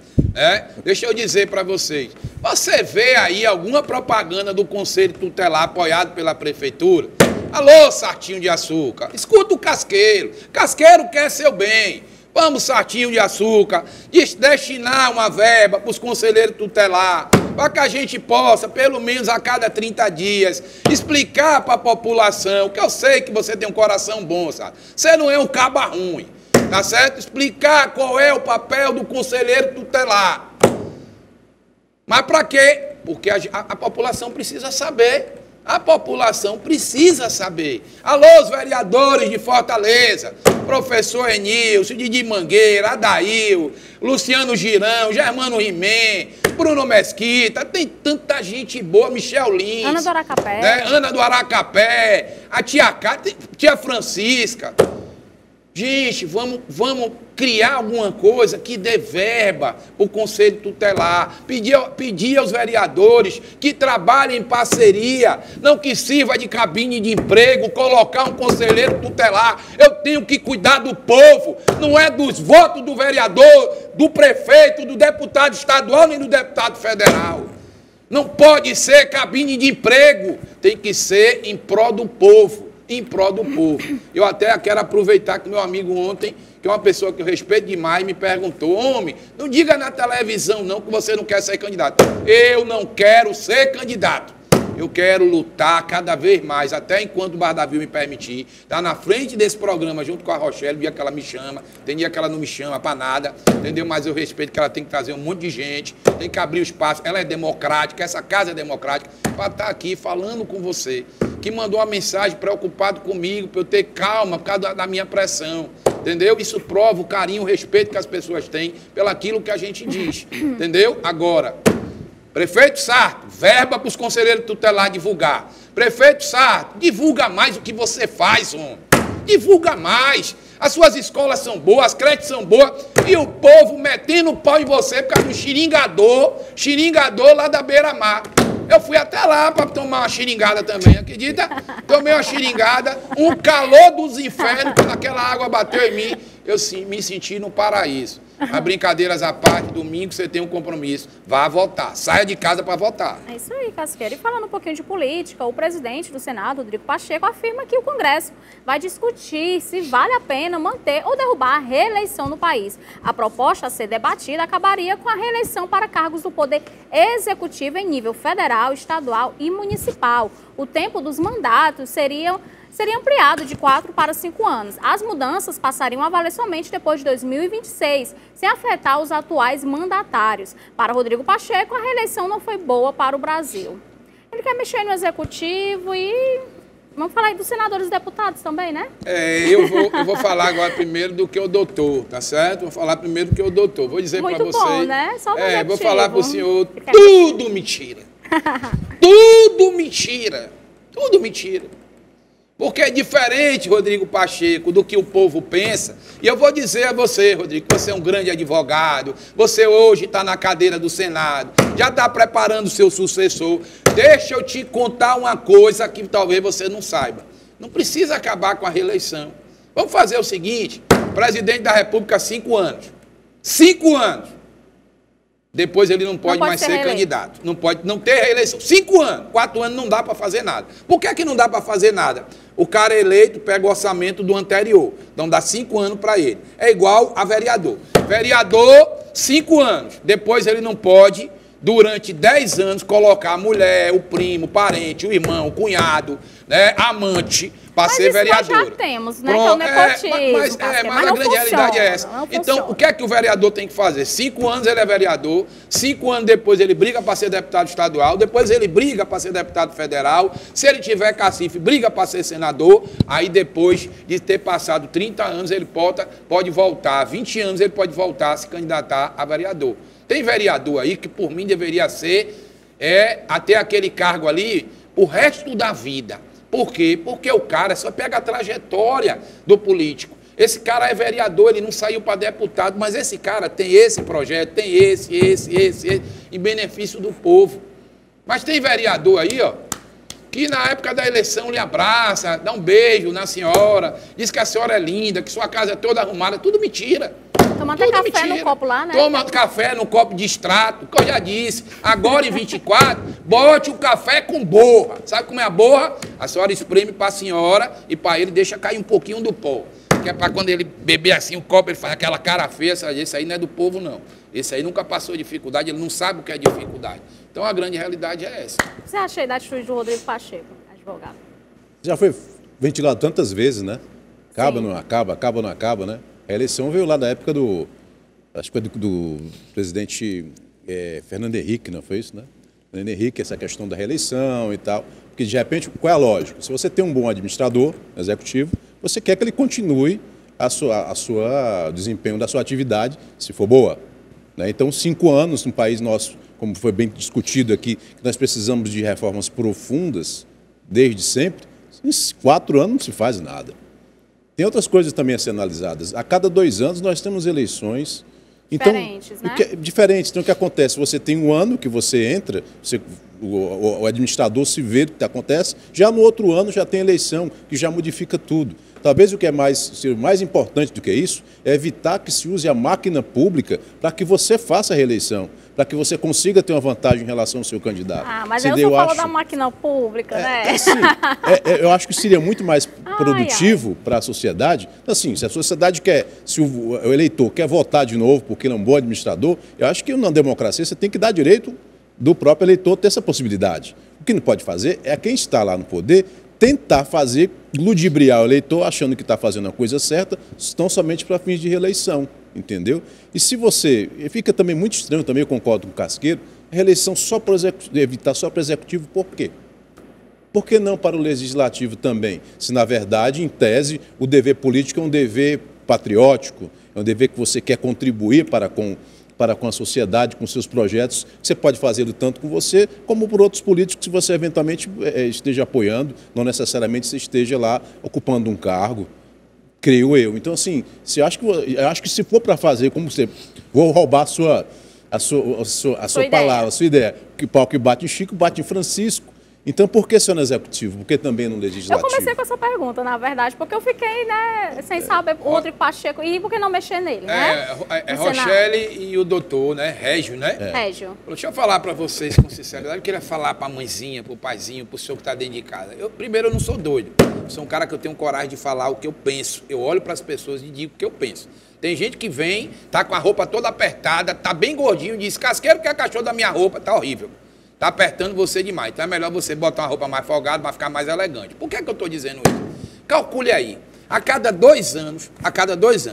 S3: Deixa eu dizer para vocês, você vê aí alguma propaganda do Conselho Tutelar apoiado pela Prefeitura? Alô, Sartinho de Açúcar, escuta o Casqueiro. Casqueiro quer seu bem. Vamos, Sartinho de Açúcar, destinar uma verba para os conselheiros tutelar, para que a gente possa, pelo menos a cada 30 dias, explicar para a população, que eu sei que você tem um coração bom, sabe? Você não é um caba ruim, tá certo? Explicar qual é o papel do conselheiro tutelar. Mas para quê? Porque a população precisa saber. A população precisa saber. Alô, os vereadores de Fortaleza, professor Enilson, Didi Mangueira, Adail, Luciano Girão, Germano Rimé, Bruno Mesquita, tem tanta gente boa, Michel Lins.
S1: Ana do Aracapé.
S3: Né? Ana do Aracapé, a tia Francisca. Gente, vamos criar alguma coisa que dê verba para o Conselho Tutelar, pedir aos vereadores que trabalhem em parceria, não que sirva de cabine de emprego, colocar um conselheiro tutelar. Eu tenho que cuidar do povo, não é dos votos do vereador, do prefeito, do deputado estadual nem do deputado federal. Não pode ser cabine de emprego, tem que ser em prol do povo. Em prol do povo. Eu até quero aproveitar que meu amigo ontem, que é uma pessoa que eu respeito demais, me perguntou: homem, não diga na televisão não que você não quer ser candidato. Eu não quero ser candidato. Eu quero lutar cada vez mais, até enquanto o Bar da Vila me permitir, estar na frente desse programa junto com a Rochelle, dia que ela me chama, tem dia que ela não me chama para nada, entendeu? Mas eu respeito que ela tem que trazer um monte de gente, tem que abrir o espaço, ela é democrática, essa casa é democrática, para estar aqui falando com você, que mandou uma mensagem preocupado comigo, para eu ter calma por causa da minha pressão, entendeu? Isso prova o carinho, o respeito que as pessoas têm pelaquilo que a gente diz, entendeu? Agora, prefeito Sarto, verba para os conselheiros tutelar divulgar. Prefeito Sarto, divulga mais o que você faz, homem. Divulga mais. As suas escolas são boas, as creches são boas, e o povo metendo pau em você por causa do xiringador lá da beira-mar. Eu fui até lá para tomar uma xiringada também, acredita? Tomei uma xiringada, um calor dos infernos, quando aquela água bateu em mim, eu me senti no paraíso. As brincadeiras à parte, domingo você tem um compromisso. Vá votar, saia de casa para votar.
S1: É isso aí, Casqueiro. E falando um pouquinho de política, o presidente do Senado, Rodrigo Pacheco, afirma que o Congresso vai discutir se vale a pena manter ou derrubar a reeleição no país. A proposta a ser debatida acabaria com a reeleição para cargos do Poder Executivo em nível federal, estadual e municipal. O tempo dos mandatos seria ampliado de 4 para 5 anos. As mudanças passariam a valer somente depois de 2026, sem afetar os atuais mandatários. Para Rodrigo Pacheco, a reeleição não foi boa para o Brasil. Ele quer mexer no executivo e... Vamos falar aí dos senadores e deputados também, né?
S3: Eu vou falar agora primeiro do que o doutor, tá certo? Vou falar primeiro do que o doutor. Vou dizer para vocês...
S1: Muito bom, né? Só do
S3: vou falar para o senhor, tudo mentira. Tudo mentira. Tudo mentira. Porque é diferente, Rodrigo Pacheco, do que o povo pensa. E eu vou dizer a você, Rodrigo, que você é um grande advogado, você hoje está na cadeira do Senado, já está preparando o seu sucessor. Deixa eu te contar uma coisa que talvez você não saiba. Não precisa acabar com a reeleição. Vamos fazer o seguinte, presidente da República, 5 anos. 5 anos. Depois ele não pode mais ser candidato. Não pode não ter reeleição. 5 anos, 4 anos não dá para fazer nada. Por que que não dá para fazer nada? O cara eleito pega o orçamento do anterior. Então dá 5 anos para ele. É igual a vereador. Vereador, 5 anos. Depois ele não pode, durante 10 anos, colocar a mulher, o primo, o parente, o irmão, o cunhado, né, amante, para ser vereador.
S1: Nós já temos, né? Pronto, que é o nepotismo.
S3: Mas a grande realidade é essa. Então, o que é que o vereador tem que fazer? 5 anos ele é vereador, 5 anos depois ele briga para ser deputado estadual, depois ele briga para ser deputado federal, se ele tiver cacife, briga para ser senador, aí depois de ter passado 30 anos, ele pode voltar, 20 anos ele pode voltar a se candidatar a vereador. Tem vereador aí que, por mim, deveria ser até aquele cargo ali o resto da vida. Por quê? Porque o cara só pega a trajetória do político. Esse cara é vereador, ele não saiu para deputado, mas esse cara tem esse projeto, tem esse, em benefício do povo. Mas tem vereador aí, ó, que na época da eleição lhe abraça, dá um beijo na senhora, diz que a senhora é linda, que sua casa é toda arrumada, tudo mentira.
S1: Toma até café no copo lá, né?
S3: Toma café no copo de extrato, que eu já disse. Agora em 24, bote o café com borra. Sabe como é a borra? A senhora espreme para a senhora e para ele deixa cair um pouquinho do pó. Que é para quando ele beber assim o copo, ele faz aquela cara feia. Esse aí não é do povo, não. Esse aí nunca passou dificuldade, ele não sabe o que é dificuldade. Então a grande realidade é essa.
S1: O que você acha aí da atitude do Rodrigo Pacheco, advogado?
S4: Já foi ventilado tantas vezes, né? Acaba, não acaba, acaba, não acaba, né? A eleição veio lá da época acho que foi do presidente Fernando Henrique, não foi isso, né? Fernando Henrique, essa questão da reeleição e tal. Porque, de repente, qual é a lógica? Se você tem um bom administrador executivo, você quer que ele continue o desempenho da sua atividade, se for boa. Né? Então, 5 anos no país nosso, como foi bem discutido aqui, que nós precisamos de reformas profundas, desde sempre, em 4 anos não se faz nada. Tem outras coisas também a ser analisadas. A cada 2 anos nós temos eleições. Então,
S1: diferentes, né?
S4: Diferentes. Então, o que acontece? Você tem um ano que você entra, o administrador se vê o que acontece, já no outro ano já tem eleição, que já modifica tudo. Talvez o que é mais importante do que isso é evitar que se use a máquina pública para que você faça a reeleição, para que você consiga ter uma vantagem em relação ao seu candidato.
S1: Mas aí eu falou da máquina pública, né?
S4: Eu acho que seria muito mais produtivo para a sociedade. Assim, se a sociedade se o eleitor quer votar de novo porque ele é um bom administrador, eu acho que na democracia você tem que dar direito do próprio eleitor ter essa possibilidade. O que não pode fazer é quem está lá no poder tentar ludibriar o eleitor achando que está fazendo a coisa certa, estão somente para fins de reeleição, entendeu? E se fica também muito estranho, também eu concordo com o Casqueiro, a reeleição evitar só para o executivo, por quê? Por que não para o legislativo também? Se, na verdade, em tese, o dever político é um dever patriótico, é um dever que você quer contribuir para com a sociedade, com seus projetos, você pode fazê-lo tanto com você, como por outros políticos que você eventualmente esteja apoiando, não necessariamente você esteja lá ocupando um cargo, creio eu. Então, assim, eu acho que se for para fazer, como você, vou roubar a sua palavra, a sua ideia, que pau que bate em Chico, bate em Francisco. Então, por que só no executivo? Por que também no legislativo?
S1: Eu comecei com essa pergunta, na verdade, porque eu fiquei, né, sem saber o Rodrigo Pacheco, e por que não mexer nele, né?
S3: Rochelle e o doutor, né, Régio, né?
S1: Régio.
S3: Deixa eu falar para vocês com sinceridade, eu queria falar para a mãezinha, para o paizinho, para o senhor que está dentro de casa. Primeiro, eu não sou doido, eu sou um cara que eu tenho coragem de falar o que eu penso, eu olho para as pessoas e digo o que eu penso. Tem gente que vem, tá com a roupa toda apertada, tá bem gordinho, diz, Casqueiro, que é a cachorro da minha roupa, tá horrível. Tá apertando você demais. Então é melhor você botar uma roupa mais folgada para ficar mais elegante. Por que eu estou dizendo isso? Calcule aí. A cada 2 anos,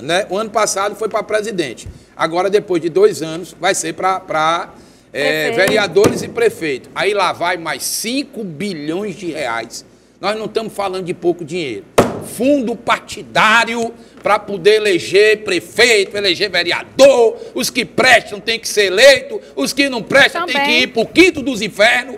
S3: né? O ano passado foi para presidente. Agora, depois de 2 anos, vai ser para vereadores e prefeitos. Aí lá vai mais 5 bilhões de reais. Nós não estamos falando de pouco dinheiro. Fundo partidário para poder eleger prefeito, eleger vereador, os que prestam tem que ser eleito, os que não prestam tem que ir para o quinto dos infernos,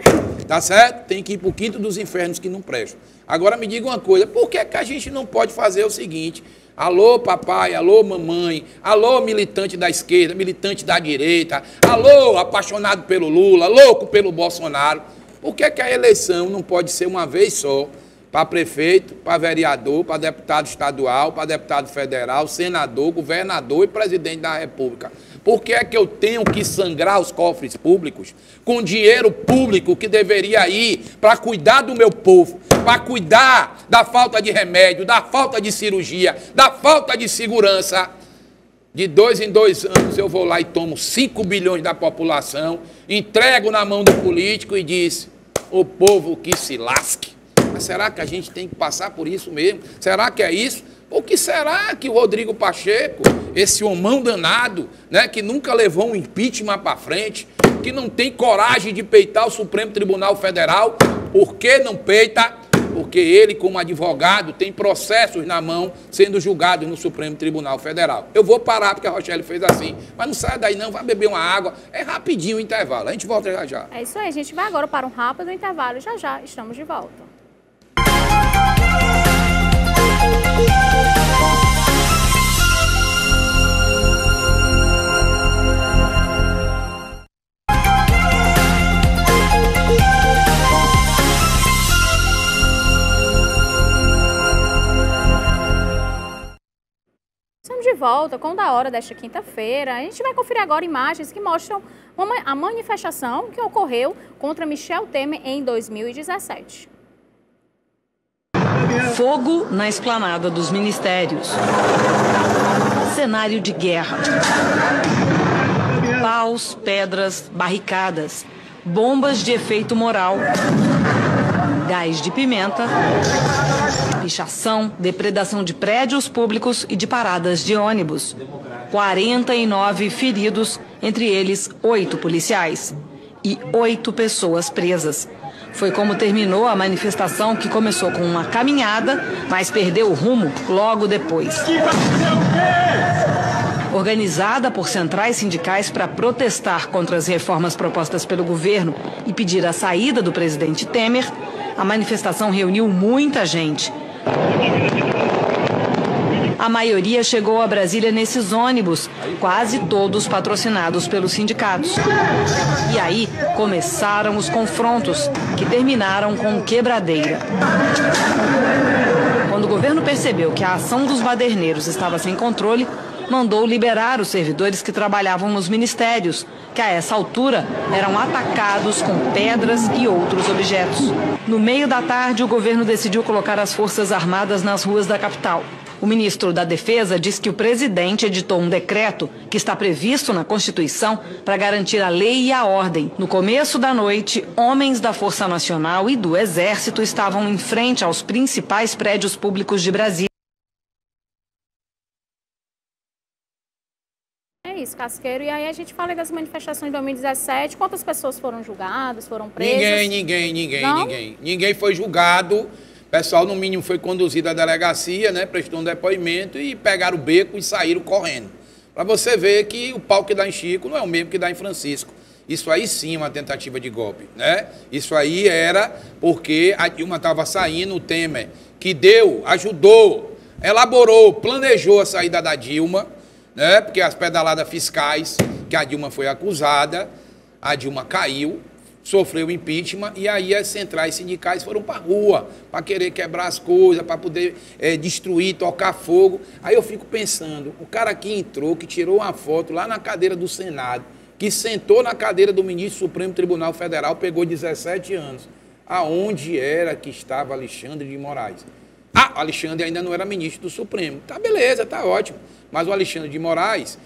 S3: tá certo? Tem que ir para o quinto dos infernos que não prestam. Agora me diga uma coisa, por que a gente não pode fazer o seguinte? Alô papai, alô mamãe, alô militante da esquerda, militante da direita, alô apaixonado pelo Lula, louco pelo Bolsonaro, por que a eleição não pode ser uma vez só? Para prefeito, para vereador, para deputado estadual, para deputado federal, senador, governador e presidente da República. Por que é que eu tenho que sangrar os cofres públicos com dinheiro público que deveria ir para cuidar do meu povo, para cuidar da falta de remédio, da falta de cirurgia, da falta de segurança? De 2 em 2 anos eu vou lá e tomo 5 bilhões da população, entrego na mão do político e diz: o povo que se lasque. Mas será que a gente tem que passar por isso mesmo? Será que é isso? Ou que será que o Rodrigo Pacheco, esse homão danado, né, que nunca levou um impeachment para frente, que não tem coragem de peitar o Supremo Tribunal Federal, por que não peita? Porque ele, como advogado, tem processos na mão sendo julgados no Supremo Tribunal Federal. Eu vou parar porque a Rochelle fez assim, mas não sai daí não, vai beber uma água, é rapidinho o intervalo, a gente volta já já.
S1: É isso aí, a gente vai agora para um rápido intervalo e já já estamos de volta. Estamos de volta com o Da Hora desta quinta-feira. A gente vai conferir agora imagens que mostram a manifestação que ocorreu contra Michel Temer em 2017.
S6: Fogo na esplanada dos ministérios. Cenário de guerra. Paus, pedras, barricadas, bombas de efeito moral, gás de pimenta, pichação, depredação de prédios públicos e de paradas de ônibus. 49 feridos, entre eles 8 policiais e 8 pessoas presas. Foi como terminou a manifestação, que começou com uma caminhada, mas perdeu o rumo logo depois. Organizada por centrais sindicais para protestar contra as reformas propostas pelo governo e pedir a saída do presidente Temer, a manifestação reuniu muita gente. A maioria chegou a Brasília nesses ônibus, quase todos patrocinados pelos sindicatos. E aí começaram os confrontos, que terminaram com quebradeira. Quando o governo percebeu que a ação dos baderneiros estava sem controle, mandou liberar os servidores que trabalhavam nos ministérios, que a essa altura eram atacados com pedras e outros objetos. No meio da tarde, o governo decidiu colocar as Forças Armadas nas ruas da capital. O ministro da Defesa diz que o presidente editou um decreto que está previsto na Constituição para garantir a lei e a ordem. No começo da noite, homens da Força Nacional e do Exército estavam em frente aos principais prédios públicos de Brasília.
S1: É isso, Casqueiro. E aí a gente fala das manifestações de 2017. Quantas pessoas foram julgadas, foram presas?
S3: Ninguém foi julgado. O pessoal, no mínimo, foi conduzido à delegacia, né, prestou um depoimento e pegaram o beco e saíram correndo. Para você ver que o pau que dá em Chico não é o mesmo que dá em Francisco. Isso aí sim é uma tentativa de golpe, né? Isso aí era porque a Dilma estava saindo, o Temer, que deu, ajudou, elaborou, planejou a saída da Dilma, né? Porque as pedaladas fiscais que a Dilma foi acusada, a Dilma caiu, sofreu impeachment, e aí as centrais sindicais foram para a rua para querer quebrar as coisas, para poder destruir, tocar fogo. Aí eu fico pensando, o cara que entrou, que tirou uma foto lá na cadeira do Senado, que sentou na cadeira do ministro do Supremo Tribunal Federal, pegou 17 anos. Aonde era que estava Alexandre de Moraes? Ah, o Alexandre ainda não era ministro do Supremo. Tá, beleza, tá ótimo. Mas o Alexandre de Moraes,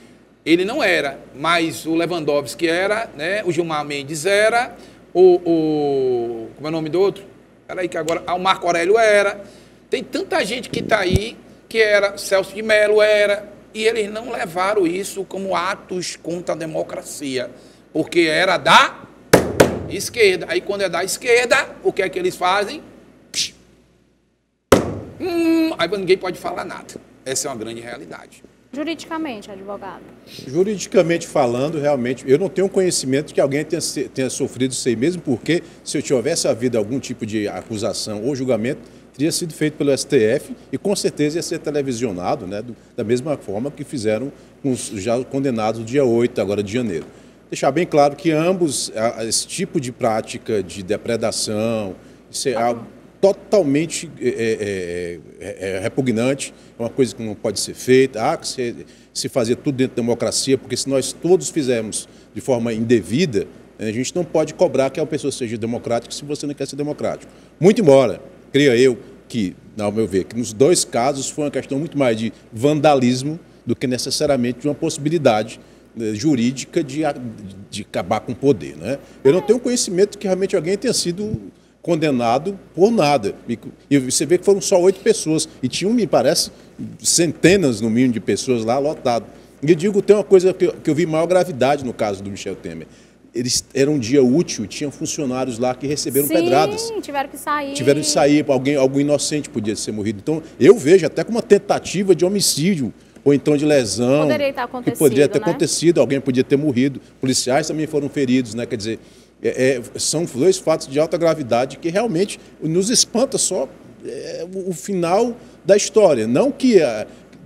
S3: ele não era, mas o Lewandowski era, né? O Gilmar Mendes era, como é o nome do outro? Peraí que agora, o Marco Aurélio era. Tem tanta gente que está aí, que era, Celso de Mello era, e eles não levaram isso como atos contra a democracia, porque era da esquerda. Aí quando é da esquerda, o que é que eles fazem? Aí ninguém pode falar nada. Essa é uma grande realidade.
S1: Juridicamente, advogado?
S4: Juridicamente falando, realmente, eu não tenho conhecimento de que alguém tenha sofrido isso aí, mesmo porque, se eu tivesse havido algum tipo de acusação ou julgamento, teria sido feito pelo STF e, com certeza, ia ser televisionado, né, da mesma forma que fizeram com os já condenados dia 8, agora de janeiro. Deixar bem claro que ambos, esse tipo de prática de depredação, isso é algo totalmente repugnante, é uma coisa que não pode ser feita, há que se fazer tudo dentro da democracia, porque se nós todos fizermos de forma indevida, a gente não pode cobrar que a pessoa seja democrática se você não quer ser democrático. Muito embora, creia eu, que, ao meu ver, que nos dois casos foi uma questão muito mais de vandalismo do que necessariamente de uma possibilidade jurídica de acabar com o poder, né? Eu não tenho conhecimento que realmente alguém tenha sido condenado por nada. E você vê que foram só 8 pessoas, e tinham, me parece, centenas no mínimo de pessoas lá lotado. E eu digo, tem uma coisa que eu vi maior gravidade no caso do Michel Temer. Eles eram um dia útil, tinham funcionários lá que receberam pedradas.
S1: Sim, tiveram que sair.
S4: Tiveram que sair, algum inocente podia ser morrido. Então, eu vejo até como uma tentativa de homicídio, ou então de lesão. Poderia ter acontecido, alguém podia ter morrido. Policiais também foram feridos, né? Quer dizer, são 2 fatos de alta gravidade que realmente nos espanta só o final da história. Não que...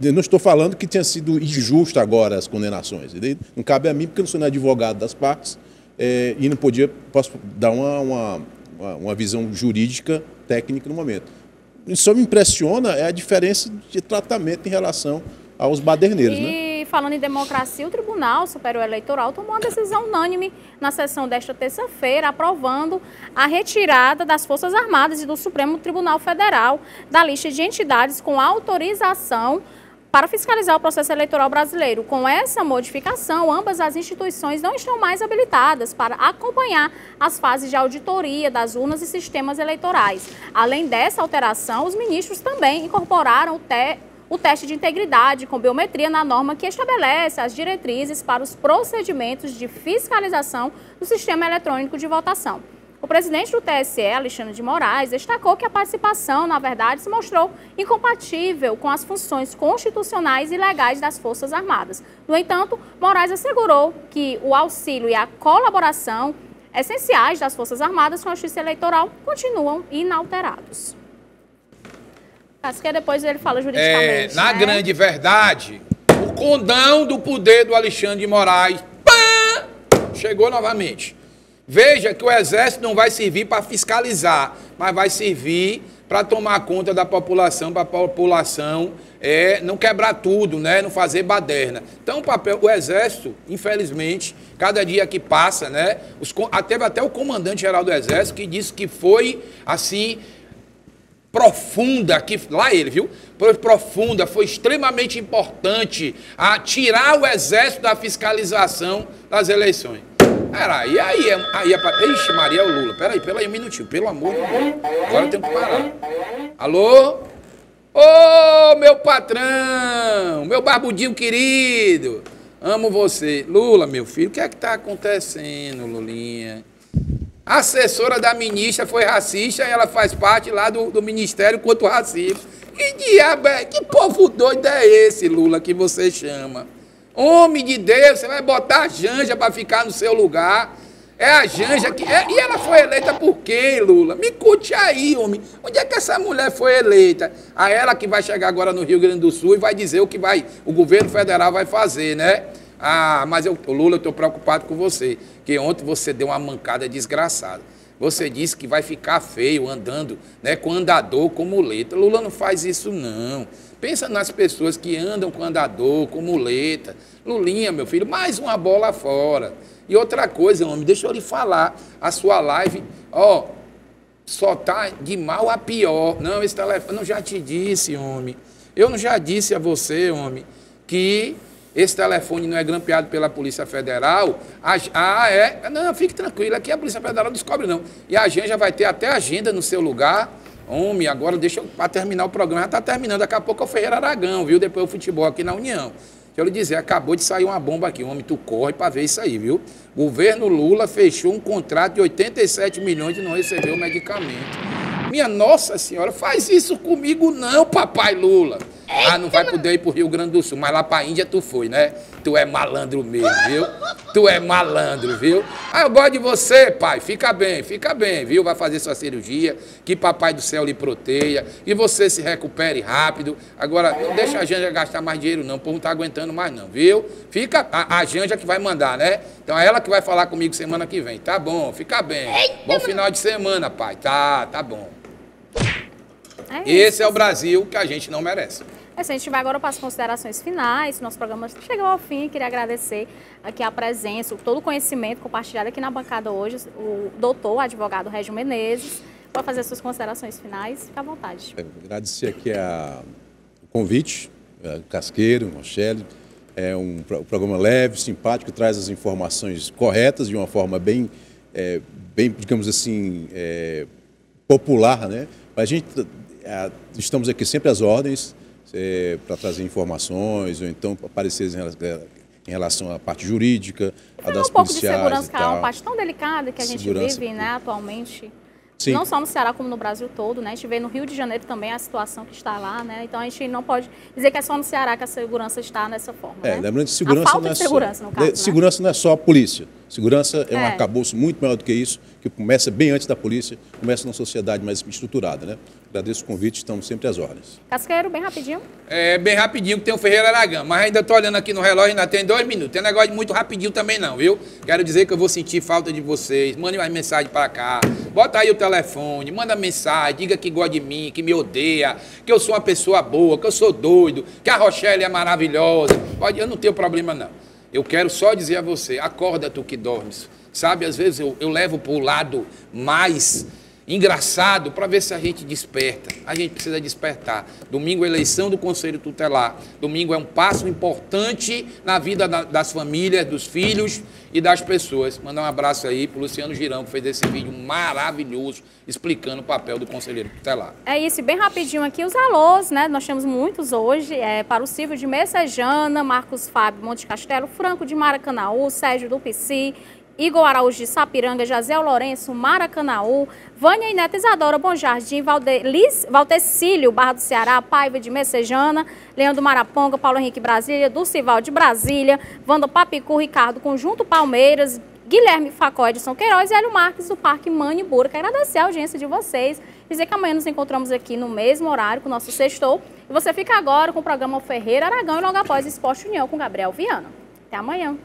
S4: Eu não estou falando que tenha sido injusto agora as condenações. Não cabe a mim, porque eu não sou advogado das partes, e não posso dar uma visão jurídica, técnica no momento. Só me impressiona a diferença de tratamento em relação aos baderneiros.
S1: E falando em democracia, o Tribunal Superior Eleitoral tomou uma decisão unânime na sessão desta terça-feira, aprovando a retirada das Forças Armadas e do Supremo Tribunal Federal da lista de entidades com autorização para fiscalizar o processo eleitoral brasileiro. Com essa modificação, ambas as instituições não estão mais habilitadas para acompanhar as fases de auditoria das urnas e sistemas eleitorais. Além dessa alteração, os ministros também incorporaram o teste de integridade com biometria na norma que estabelece as diretrizes para os procedimentos de fiscalização do sistema eletrônico de votação. O presidente do TSE, Alexandre de Moraes, destacou que a participação, na verdade, se mostrou incompatível com as funções constitucionais e legais das Forças Armadas. No entanto, Moraes assegurou que o auxílio e a colaboração essenciais das Forças Armadas com a Justiça Eleitoral continuam inalterados. Acho que depois ele fala juridicamente.
S3: Na grande verdade, o condão do poder do Alexandre de Moraes chegou novamente. Veja que o Exército não vai servir para fiscalizar, mas vai servir para tomar conta da população, para a população não quebrar tudo, né? Não fazer baderna. Então o Exército, infelizmente, cada dia que passa, né? Teve até o comandante-geral do Exército que disse que foi assim... profunda, lá ele, viu? Foi profunda, foi extremamente importante a tirar o Exército da fiscalização das eleições. Peraí, ixi, Maria, é o Lula. Peraí um minutinho, pelo amor de Deus. Agora eu tenho que parar. Alô? Ô, meu patrão, meu barbudinho querido. Amo você. Lula, meu filho, o que é que tá acontecendo, Lulinha? A assessora da ministra foi racista e ela faz parte lá do Ministério contra o Racismo. Que diabo que povo doido é esse, Lula, que você chama? Homem de Deus, você vai botar a Janja para ficar no seu lugar. É a Janja que... E ela foi eleita por quem, Lula? Me conte aí, homem. Onde é que essa mulher foi eleita? A ela que vai chegar agora no Rio Grande do Sul e vai dizer o que o governo federal vai fazer, né? Ah, mas Lula, eu estou preocupado com você, que ontem você deu uma mancada desgraçada. Você disse que vai ficar feio andando, né, com andador, com muleta. Lula não faz isso, não. Pensa nas pessoas que andam com andador, com muleta. Lulinha, meu filho, mais uma bola fora. E outra coisa, homem, deixa eu lhe falar, a sua live, só tá de mal a pior. Não, esse telefone, eu não já te disse, homem. Eu não já disse a você, homem, que... esse telefone não é grampeado pela Polícia Federal. Não, fique tranquilo, aqui a Polícia Federal não descobre, não. E a gente já vai ter até agenda no seu lugar. Homem, agora deixa eu, para terminar o programa, já está terminando. Daqui a pouco é o Ferreira Aragão, viu? Depois o futebol aqui na União. Deixa eu lhe dizer, acabou de sair uma bomba aqui. Homem, tu corre para ver isso aí, viu? O governo Lula fechou um contrato de 87 milhões e não recebeu o medicamento. Minha Nossa Senhora, faz isso comigo não, papai Lula. Não vai poder ir pro Rio Grande do Sul, mas lá pra Índia tu foi, né? Tu é malandro mesmo, viu? Tu é malandro, viu? Eu gosto de você, pai. Fica bem, viu? Vai fazer sua cirurgia, que papai do céu lhe proteja, e você se recupere rápido. Agora, não deixa a Janja gastar mais dinheiro não, o povo não tá aguentando mais não, viu? Fica a Janja que vai mandar, né? Então é ela que vai falar comigo semana que vem. Tá bom, fica bem. Bom final de semana, pai. Tá bom. Esse é o Brasil que a gente não merece.
S1: A gente vai agora para as considerações finais. Nosso programa chegou ao fim. Queria agradecer aqui a presença, todo o conhecimento compartilhado aqui na bancada hoje. O doutor, o advogado Régio Menezes, para fazer suas considerações finais. Fique à vontade.
S4: Agradecer aqui o convite, Casqueiro, Rochelle. É um programa leve, simpático, traz as informações corretas de uma forma bem digamos assim, popular, né? Mas a gente estamos aqui sempre às ordens para trazer informações ou então aparecer em relação à parte jurídica, a das policiais. Um pouco de segurança,
S1: que é uma parte tão delicada que a gente vive, né, atualmente. Sim. Não só no Ceará, como no Brasil todo, né? A gente vê no Rio de Janeiro também a situação que está lá, né? Então a gente não pode dizer que é só no Ceará que a segurança está dessa forma, né?
S4: Lembrando que segurança
S1: a falta de segurança, no caso,
S4: segurança não é só a polícia. Segurança é um arcabouço muito maior do que isso, que começa bem antes da polícia, começa numa sociedade mais estruturada, né? Agradeço o convite, estamos sempre às ordens.
S1: Casqueiro, bem rapidinho.
S3: Bem rapidinho, que tem o Ferreira Aragão, mas ainda estou olhando aqui no relógio, ainda tem 2 minutos. Tem negócio de muito rapidinho também não, viu? Quero dizer que eu vou sentir falta de vocês. Mande mais mensagem para cá, bota aí o telefone, manda mensagem, diga que gosta de mim, que me odeia, que eu sou uma pessoa boa, que eu sou doido, que a Rochelle é maravilhosa. Eu não tenho problema não. Eu quero só dizer a você, acorda tu que dormes. Sabe, às vezes eu levo para o lado mais engraçado para ver se a gente desperta. A gente precisa despertar. Domingo é eleição do Conselho Tutelar. Domingo é um passo importante na vida das famílias, dos filhos e das pessoas. Mandar um abraço aí para o Luciano Girão, que fez esse vídeo maravilhoso, explicando o papel do Conselheiro Tutelar.
S1: É isso, bem rapidinho aqui os alôs, né? Nós temos muitos hoje, para o Silvio de Messejana, Marcos Fábio Monte Castelo, Franco de Maracanaú, Sérgio do Pici, Igor Araújo de Sapiranga, Jaziel Lourenço, Maracanaú, Vânia Ineta Isadora Bom Jardim, Valtecílio, Barra do Ceará, Paiva de Messejana, Leandro Maraponga, Paulo Henrique Brasília, Dulcival de Brasília, Wanda Papicu, Ricardo Conjunto Palmeiras, Guilherme Facó de São Queiroz e Hélio Marques do Parque Manibura. Quero agradecer a audiência de vocês, dizer que amanhã nos encontramos aqui no mesmo horário com o nosso Sextou. E você fica agora com o programa Ferreira Aragão e logo após Esporte União com Gabriel Viana. Até amanhã.